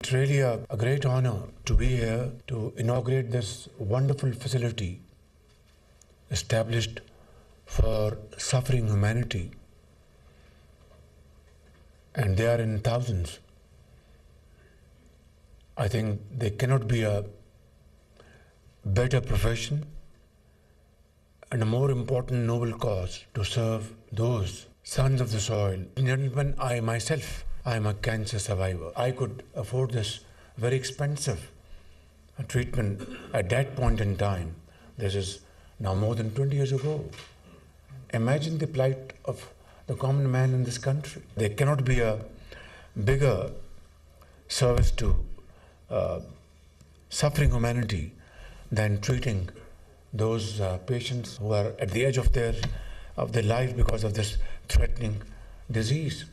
It's really a great honor to be here to inaugurate this wonderful facility established for suffering humanity, and they are in thousands. I think there cannot be a better profession and a more important noble cause to serve those sons of the soil. Gentlemen, I myself, I am a cancer survivor. I could afford this very expensive treatment at that point in time. This is now more than 20 years ago. Imagine the plight of the common man in this country. There cannot be a bigger service to suffering humanity than treating those patients who are at the edge of their life because of this threatening disease.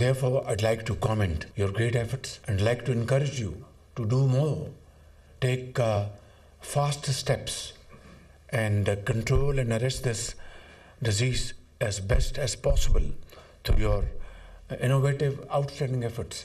Therefore, I'd like to comment your great efforts and like to encourage you to do more. Take faster steps and control and arrest this disease as best as possible through your innovative, outstanding efforts.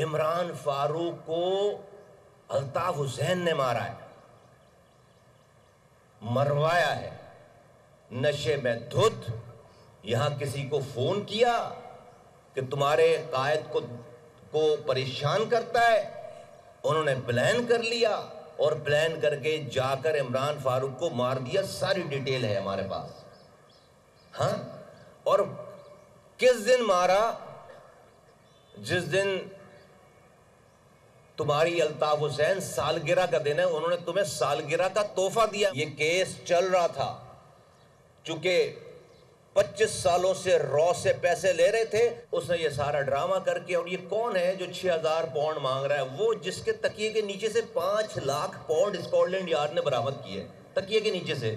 Imran Farooq کو الطاف حسین نے مارا ہے، مروایا ہے، نشے میں دھت، یہاں کسی کو فون کیا کہ تمہارے قائد کو پریشان کرتا ہے، انہوں نے پلان کر لیا اور پلان کر کے جا کر عمران فاروق کو مار دیا۔ ساری ڈیٹیل ہے ہمارے پاس، ہاں۔ اور کس دن مارا؟ جس دن تمہاری الطاف حسین سالگرہ کا دن ہے، انہوں نے تمہیں سالگرہ کا تحفہ دیا۔ یہ کیس چل رہا تھا، چونکہ 25 سالوں سے رو سے پیسے لے رہے تھے، اس نے یہ سارا ڈرامہ کر کے، اور یہ کون ہے جو 6000 پاؤنڈ مانگ رہا ہے؟ وہ جس کے تکیے کے نیچے سے 5 lakh pound Scotland Yard نے برآمد کیے، تکیے کے نیچے سے،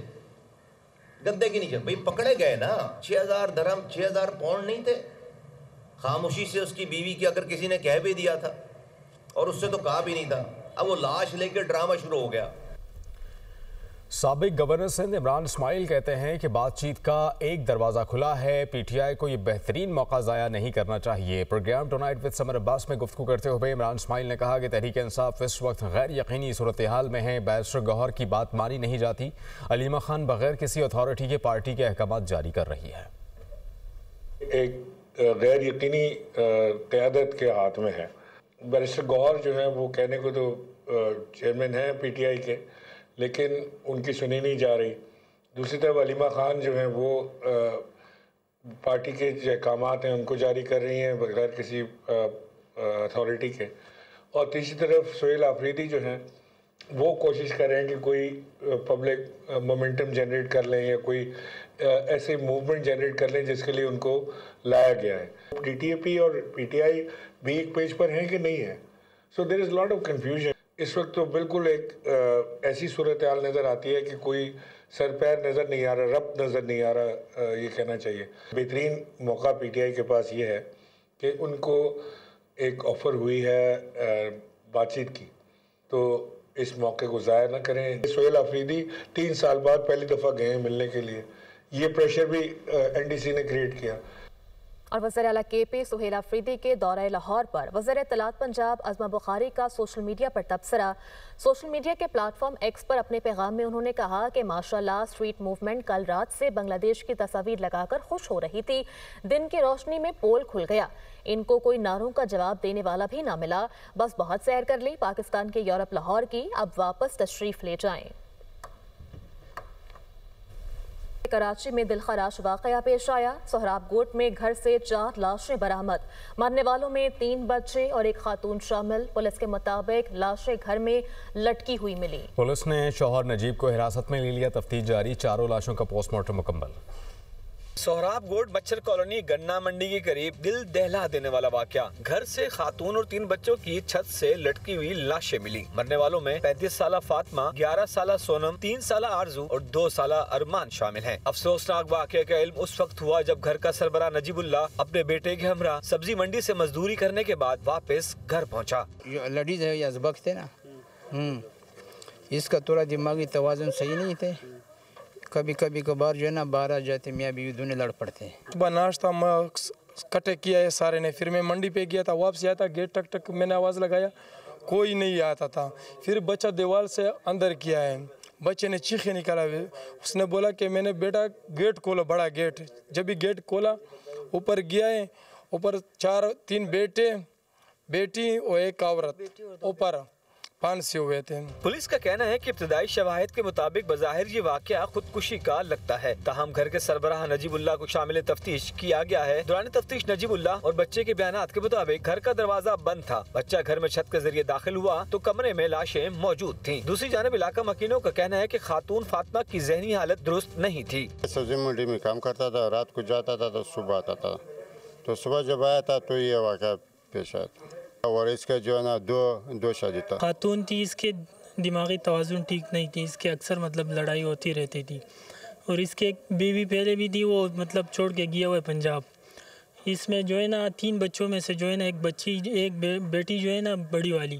گدے کے نیچے۔ بھئی پکڑے گئے نا، 6000 درہم 6000 پاؤنڈ نہیں تھے۔ خاموشی سے اس کی بیوی کی اگر کسی نے کہہ بھی دیا تھا، اور اس سے تو کہا بھی نہیں تھا، اب وہ لاش لے کے ڈرامہ شروع ہو گیا۔ سابق گورنر سندھ عمران اسماعیل کہتے ہیں کہ بات چیت کا ایک دروازہ کھلا ہے، پی ٹی آئی کو یہ بہترین موقع ضائع نہیں کرنا چاہیے۔ پروگرام ٹونائٹ وتھ سمر عباس میں گفتگو کرتے ہوئے عمران اسماعیل نے کہا کہ تحریک انصاف اس وقت غیر یقینی صورتحال میں ہے، بیرسٹر گوہر کی بات مانی نہیں جاتی، علیمہ خان بغیر کسی اتھارٹی کے پارٹی کے احکامات جاری کر رہی ہے۔ ایک غیر یقینی قیادت کے ہاتھ میں ہے۔ بیرسٹر گوہر جو ہیں وہ کہنے کو تو چیئرمین ہیں پی ٹی آئی کے، لیکن ان کی سنی نہیں جا رہی۔ دوسری طرف علیمہ خان جو ہیں وہ پارٹی کے جو احکامات ہیں ان کو جاری کر رہی ہیں بغیر کسی اتھارٹی کے، اور تیسری طرف سہیل آفریدی جو ہیں وہ کوشش کر رہے ہیں کہ کوئی پبلک مومنٹم جنریٹ کر لیں یا کوئی ایسے موومنٹ جنریٹ کر لیں جس کے لیے ان کو لایا گیا ہے۔ ٹی ٹی اے پی اور پی ٹی آئی بھی ایک پیج پر ہیں کہ نہیں ہے، سو دیر از لاٹ آف کنفیوژن۔ اس وقت تو بالکل ایک ایسی صورتحال نظر آتی ہے کہ کوئی سر پیر نظر نہیں آ رہا، ربط نظر نہیں آ رہا، یہ کہنا چاہیے۔ بہترین موقع پی ٹی آئی کے پاس یہ ہے کہ ان کو ایک آفر ہوئی ہے بات چیت کی، تو اس موقع کو ضائع نہ کریں۔ سہیل آفریدی 3 سال بعد پہلی دفعہ گئے ہیں ملنے کے لیے، یہ پریشر بھی این ڈی سی نے کریٹ کیا۔ اور وزیر اعلیٰ کے پی سہیل آفریدی کے دورہ لاہور پر وزیر اطلاعات پنجاب عظمہ بخاری کا سوشل میڈیا پر تبصرہ۔ سوشل میڈیا کے پلیٹ فارم ایکس پر اپنے پیغام میں انہوں نے کہا کہ ماشاءاللہ اسٹریٹ موومنٹ کل رات سے بنگلہ دیش کی تصاویر لگا کر خوش ہو رہی تھی، دن کی روشنی میں پول کھل گیا، ان کو کوئی نعروں کا جواب دینے والا بھی نہ ملا، بس بہت سیر کر لی، پاکستان کے یورپ لاہور کی، اب واپس تشریف لے جائیں۔ کراچی میں دلخراش واقعہ پیش آیا، سہراب گوٹ میں گھر سے 4 لاشیں برآمد، مرنے والوں میں 3 بچے اور ایک خاتون شامل، پولیس کے مطابق لاشیں گھر میں لٹکی ہوئی ملی۔ پولیس نے شوہر نجیب کو حراست میں لے لیا، تفتیش جاری، 4 لاشوں کا پوسٹ مارٹم مکمل۔ سہراب گوٹ مچھر کالونی گنا منڈی کے قریب دل دہلا دینے والا واقعہ، گھر سے خاتون اور 3 بچوں کی چھت سے لٹکی ہوئی لاشیں ملی، مرنے والوں میں 35 سالہ فاطمہ، 11 سالہ سونم، 3 سالہ آرزو اور 2 سالہ ارمان شامل ہیں۔ افسوسناک واقعے کا علم اس وقت ہوا جب گھر کا سربراہ نجیب اللہ اپنے بیٹے کے ہمراہ سبزی منڈی سے مزدوری کرنے کے بعد واپس گھر پہنچا۔ لڑیز ہے یا ازبک تھے نا، اس کا تھوڑا دماغی توازن صحیح نہیں تھے، کبھی کبھی کبھار جو ہے نا باہر جاتے، میاں بیوی دونوں لڑ پڑتے ہیں۔ صبح ناشتہ کٹے کیا ہے سارے نے، پھر میں منڈی پہ گیا تھا، واپس آیا تھا، گیٹ ٹک ٹک میں نے آواز لگایا، کوئی نہیں آتا تھا، پھر بچہ دیوار سے اندر کیا ہے، بچے نے چیخے نکالا، اس نے بولا کہ میں نے بیٹا گیٹ کھولا، بڑا گیٹ، جب بھی گیٹ کھولا اوپر گیا ہے، اوپر 3 بیٹے بیٹی اور ایک عورت اوپر پھانسی ہوئے تھے۔ پولیس کا کہنا ہے کہ ابتدائی شواہد کے مطابق بظاہر یہ واقعہ خودکشی کا لگتا ہے، تاہم گھر کے سربراہ نجیب اللہ کو شامل تفتیش کیا گیا ہے۔ دوران تفتیش نجیب اللہ اور بچے کے بیانات کے مطابق گھر کا دروازہ بند تھا، بچہ گھر میں چھت کے ذریعے داخل ہوا تو کمرے میں لاشیں موجود تھیں۔ دوسری جانب علاقہ مکینوں کا کہنا ہے کہ خاتون فاطمہ کی ذہنی حالت درست نہیں تھی۔ سبزی منڈی میں کام کرتا تھا، رات کو جاتا تھا تو صبح آتا تھا، تو صبح جب آیا تھا تو یہ واقعہ پیش آیا تھا، اور اس کا جو ہے نا دو شادی تھا۔ خاتون تھی، اس کے دماغی توازن ٹھیک نہیں تھی، اس کے اکثر لڑائی ہوتی رہتی تھی، اور اس کے ایک بیوی پہلے بھی تھی، وہ چھوڑ کے گیا ہوا ہے پنجاب۔ اس میں جو ہے نا 3 بچوں میں سے جو ہے نا ایک بیٹی جو ہے نا بڑی والی،